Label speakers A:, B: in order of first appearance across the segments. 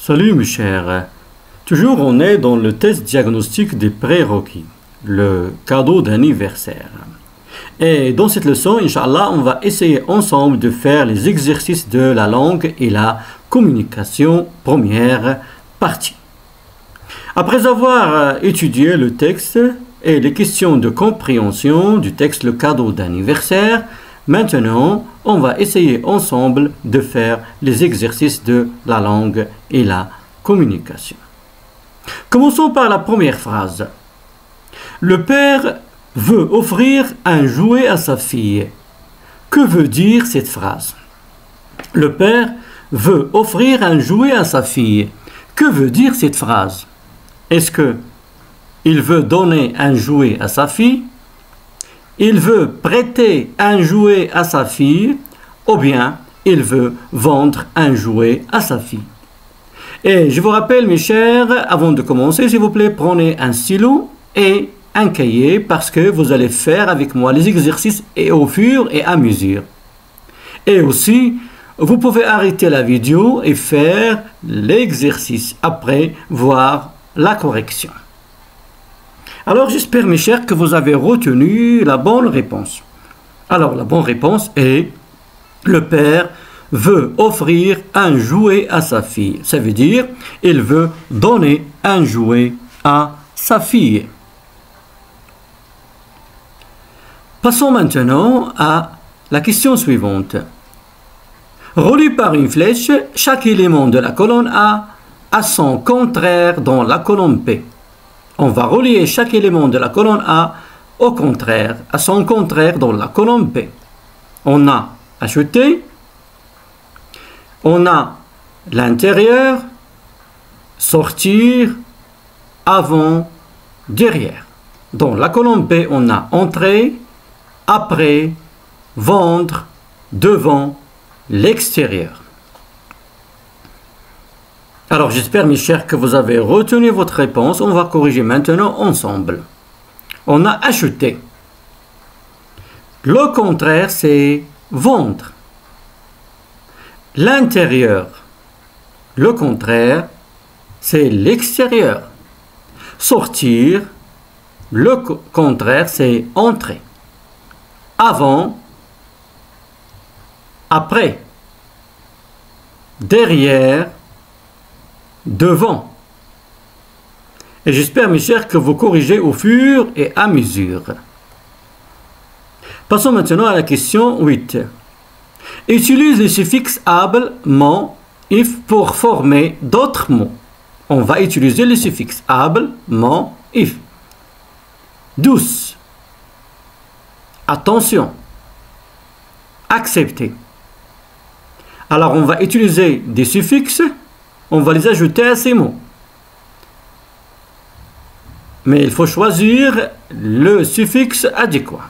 A: Salut mes chers. Toujours on est dans le test diagnostic des prérequis, le cadeau d'anniversaire. Et dans cette leçon, Inch'Allah, on va essayer ensemble de faire les exercices de la langue et la communication, première partie. Après avoir étudié le texte et les questions de compréhension du texte, le cadeau d'anniversaire, maintenant, on va essayer ensemble de faire les exercices de la langue et la communication. Commençons par la première phrase. Le père veut offrir un jouet à sa fille. Que veut dire cette phrase? Le père veut offrir un jouet à sa fille. Que veut dire cette phrase? Est-ce que il veut donner un jouet à sa fille? Il veut prêter un jouet à sa fille? Ou bien il veut vendre un jouet à sa fille? Et je vous rappelle, mes chers, avant de commencer, s'il vous plaît, prenez un stylo et un cahier parce que vous allez faire avec moi les exercices et au fur et à mesure. Et aussi, vous pouvez arrêter la vidéo et faire l'exercice après, voir la correction. Alors, j'espère, mes chers, que vous avez retenu la bonne réponse. Alors, la bonne réponse est le père veut offrir un jouet à sa fille. Ça veut dire, il veut donner un jouet à sa fille. Passons maintenant à la question suivante. Relié par une flèche, chaque élément de la colonne A a son contraire dans la colonne P. On va relier chaque élément de la colonne A au contraire, à son contraire dans la colonne P. On a acheté, on a l'intérieur, sortir, avant, derrière. Dans la colonne P, on a entrée, après, vendre, devant, l'extérieur. Alors j'espère, mes chers, que vous avez retenu votre réponse. On va corriger maintenant ensemble. On a acheté. Le contraire, c'est vendre. L'intérieur. Le contraire, c'est l'extérieur. Sortir. Le contraire, c'est entrer. Avant. Après. Derrière. Devant. Et j'espère, mes chers, que vous corrigez au fur et à mesure. Passons maintenant à la question 8. Utilise le suffixe able, mon, if pour former d'autres mots. On va utiliser le suffixe able, mon, if. Douce. Attention. Accepter. Alors, on va utiliser des suffixes. On va les ajouter à ces mots. Mais il faut choisir le suffixe adéquat.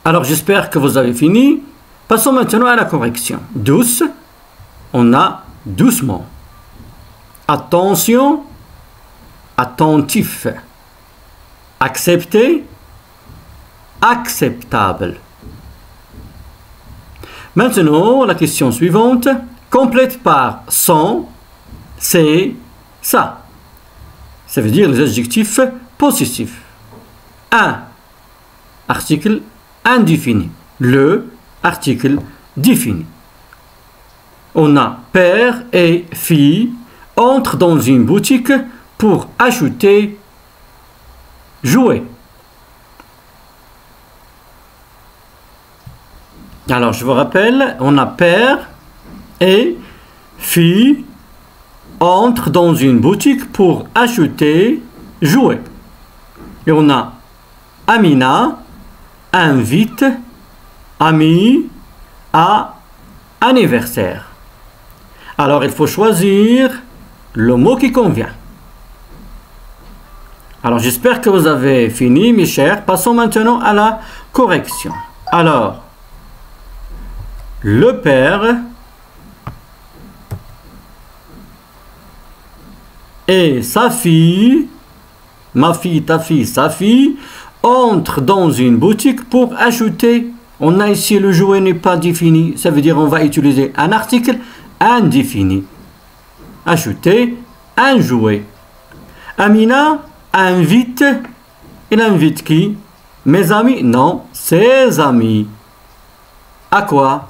A: Alors, j'espère que vous avez fini. Passons maintenant à la correction. Douce, on a doucement. Attention, attentif. Accepter, acceptable. Maintenant, la question suivante. Complète par son, c'est, ça. Ça veut dire les adjectifs possessifs. Un, article indéfini. Le, article défini. On a père et fille entrent dans une boutique pour acheter jouets. Alors, je vous rappelle, on a père et fille entrent dans une boutique pour acheter jouets. Et on a Amina invite ami à anniversaire. Alors il faut choisir le mot qui convient. Alors j'espère que vous avez fini, mes chers. Passons maintenant à la correction. Alors, le père et sa fille, ma fille, ta fille, sa fille, entrent dans une boutique pour acheter. On a ici le jouet n'est pas défini. Ça veut dire on va utiliser un article indéfini. acheter un jouet. Amina invite, il invite qui? Mes amis? Non, ses amis. À quoi?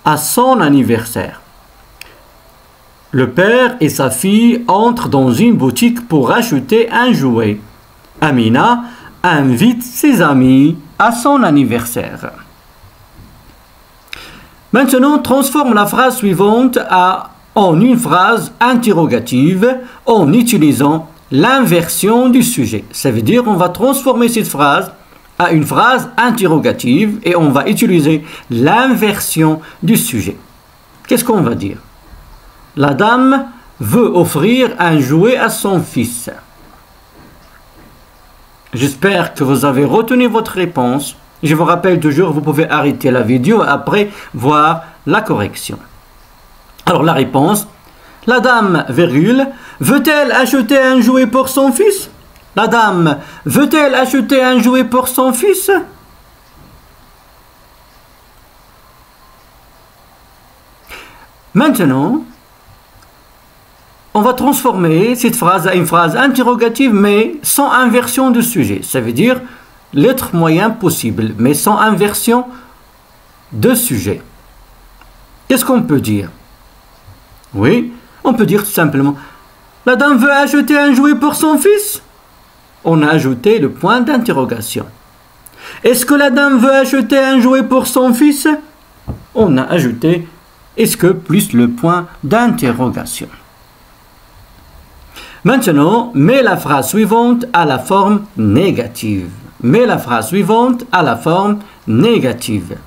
A: À son anniversaire. Le père et sa fille entrent dans une boutique pour acheter un jouet. Amina invite ses amis à son anniversaire. Maintenant, transforme la phrase suivante en une phrase interrogative en utilisant l'inversion du sujet. Ça veut dire qu'on va transformer cette phrase à une phrase interrogative et on va utiliser l'inversion du sujet. Qu'est-ce qu'on va dire? La dame veut offrir un jouet à son fils. J'espère que vous avez retenu votre réponse. Je vous rappelle toujours, vous pouvez arrêter la vidéo et après voir la correction. Alors la réponse, la dame, virgule, veut-elle acheter un jouet pour son fils? La dame veut-elle acheter un jouet pour son fils? Maintenant, on va transformer cette phrase à une phrase interrogative mais sans inversion de sujet. Ça veut dire l'être moyen possible mais sans inversion de sujet. Qu'est-ce qu'on peut dire? Oui, on peut dire tout simplement la dame veut acheter un jouet pour son fils? On a ajouté le point d'interrogation. Est-ce que la dame veut acheter un jouet pour son fils? On a ajouté est-ce que plus le point d'interrogation. Maintenant, mets la phrase suivante à la forme négative. Mets la phrase suivante à la forme négative.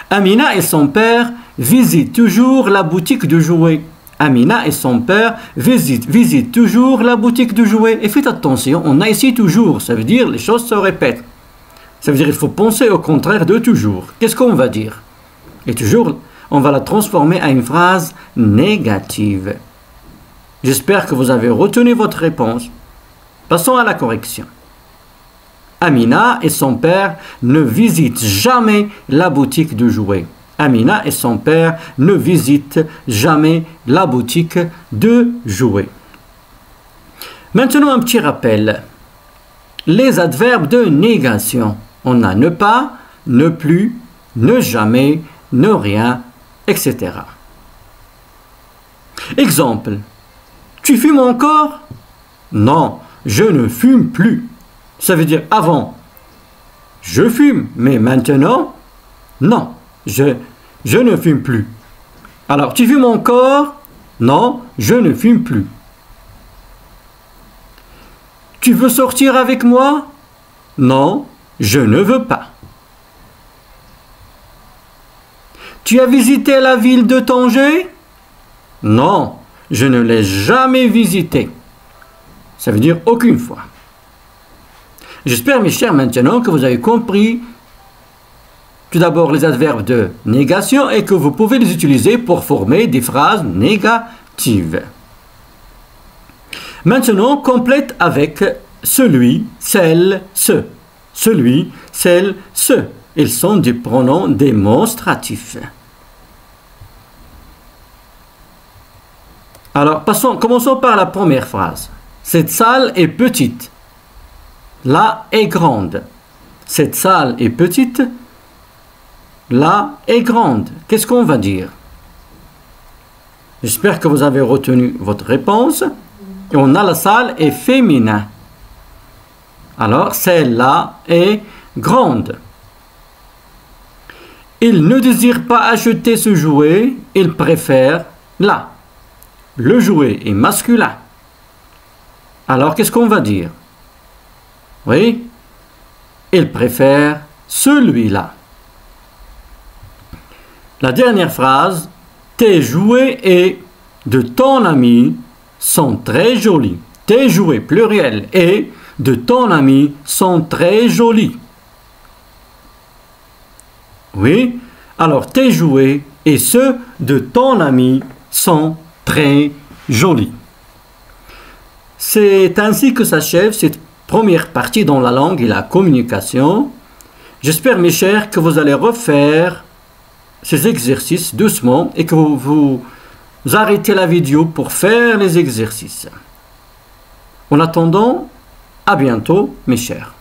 A: Amina et son père visitent toujours la boutique de jouets. Amina et son père visitent toujours la boutique de jouets. Et faites attention, on a ici toujours, ça veut dire les choses se répètent. Ça veut dire qu'il faut penser au contraire de toujours. Qu'est-ce qu'on va dire? Et toujours, on va la transformer à une phrase négative. J'espère que vous avez retenu votre réponse. Passons à la correction. Amina et son père ne visitent jamais la boutique de jouets. Amina et son père ne visitent jamais la boutique de jouets. Maintenant, un petit rappel. Les adverbes de négation. On a ne pas, ne plus, ne jamais, ne rien, etc. Exemple. Tu fumes encore? Non, je ne fume plus. Ça veut dire avant, je fume, mais maintenant, non, je ne fume plus. Alors, tu fumes encore? Non, je ne fume plus. Tu veux sortir avec moi? Non, je ne veux pas. Tu as visité la ville de Tanger? Non, je ne l'ai jamais visitée. Ça veut dire aucune fois. J'espère, mes chers, maintenant que vous avez compris tout d'abord les adverbes de négation et que vous pouvez les utiliser pour former des phrases négatives. Maintenant, complète avec celui, celle, ce. Celui, celle, ce. Ils sont des pronoms démonstratifs. Alors, commençons par la première phrase. Cette salle est petite. La est grande. Cette salle est petite. La est grande. Qu'est-ce qu'on va dire? J'espère que vous avez retenu votre réponse. Et on a la salle est féminin. Alors, celle-là est grande. Il ne désire pas acheter ce jouet. Il préfère la. Le jouet est masculin. Alors, qu'est-ce qu'on va dire? Oui, il préfère celui-là. La dernière phrase, tes jouets et de ton ami sont très jolis. Tes jouets, pluriel, et de ton ami sont très jolis. Oui, alors tes jouets et ceux de ton ami sont très jolis. C'est ainsi que s'achève cette première partie dans la langue et la communication. J'espère, mes chers, que vous allez refaire ces exercices doucement et que vous vous arrêtez la vidéo pour faire les exercices. En attendant, à bientôt mes chers.